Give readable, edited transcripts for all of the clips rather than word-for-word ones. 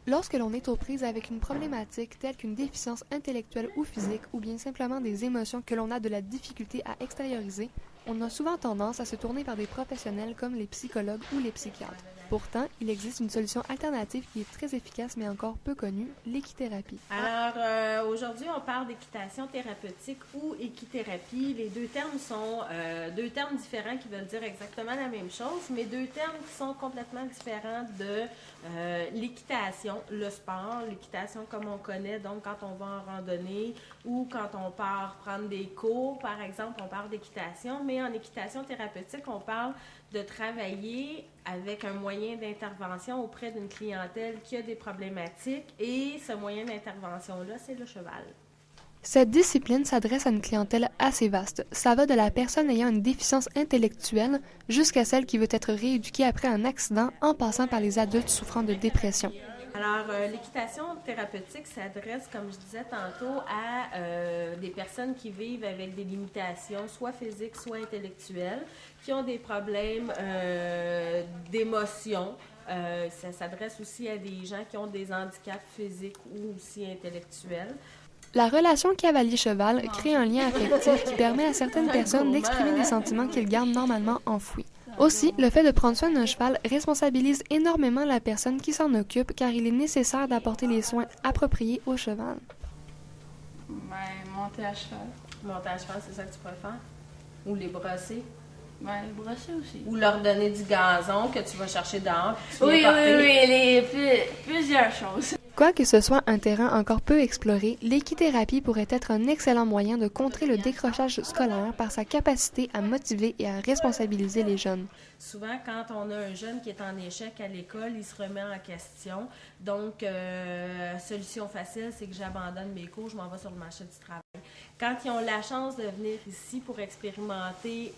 Lorsque l'on est aux prises avec une problématique telle qu'une déficience intellectuelle ou physique, ou bien simplement des émotions que l'on a de la difficulté à extérioriser, on a souvent tendance à se tourner vers des professionnels comme les psychologues ou les psychiatres. Pourtant, il existe une solution alternative qui est très efficace mais encore peu connue, l'équithérapie. Alors, aujourd'hui, on parle d'équitation thérapeutique ou équithérapie. Les deux termes sont deux termes différents qui veulent dire exactement la même chose, mais deux termes qui sont complètement différents de l'équitation, le sport, l'équitation comme on connaît, donc quand on va en randonnée ou quand on part prendre des cours, par exemple, on parle d'équitation, mais en équitation thérapeutique, on parle de travailler avec un moyen d'intervention auprès d'une clientèle qui a des problématiques et ce moyen d'intervention-là, c'est le cheval. Cette discipline s'adresse à une clientèle assez vaste. Ça va de la personne ayant une déficience intellectuelle jusqu'à celle qui veut être rééduquée après un accident en passant par les adultes souffrant de dépression. Alors, l'équitation thérapeutique s'adresse, comme je disais tantôt, à des personnes qui vivent avec des limitations, soit physiques, soit intellectuelles, qui ont des problèmes d'émotion. Ça s'adresse aussi à des gens qui ont des handicaps physiques ou aussi intellectuels. La relation cavalier-cheval crée un lien affectif qui permet à certaines personnes d'exprimer des sentiments qu'ils gardent normalement enfouis. Aussi, le fait de prendre soin d'un cheval responsabilise énormément la personne qui s'en occupe car il est nécessaire d'apporter les soins appropriés au cheval. Monter à cheval. Monter à cheval, c'est ça que tu préfères? Ou les brosser? Les brosser aussi. Ou leur donner du gazon que tu vas chercher dehors. Oui, plusieurs choses. Quoique ce soit un terrain encore peu exploré, l'équithérapie pourrait être un excellent moyen de contrer le décrochage scolaire par sa capacité à motiver et à responsabiliser les jeunes. Souvent, quand on a un jeune qui est en échec à l'école, il se remet en question. Donc, solution facile, c'est que j'abandonne mes cours, je m'en vais sur le marché du travail. Quand ils ont la chance de venir ici pour expérimenter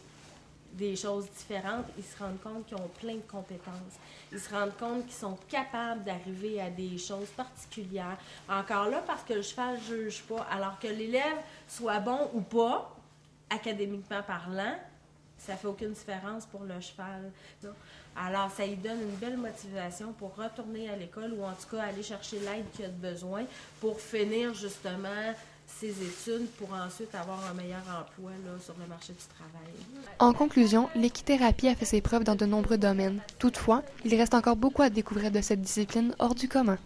des choses différentes, ils se rendent compte qu'ils ont plein de compétences. Ils se rendent compte qu'ils sont capables d'arriver à des choses particulières. Encore là, parce que le cheval ne juge pas. Alors que l'élève soit bon ou pas, académiquement parlant, ça ne fait aucune différence pour le cheval. Alors, ça lui donne une belle motivation pour retourner à l'école ou en tout cas aller chercher l'aide qu'il a besoin pour finir justement ses études pour ensuite avoir un meilleur emploi là, sur le marché du travail. En conclusion, l'équithérapie a fait ses preuves dans de nombreux domaines. Toutefois, il reste encore beaucoup à découvrir de cette discipline hors du commun.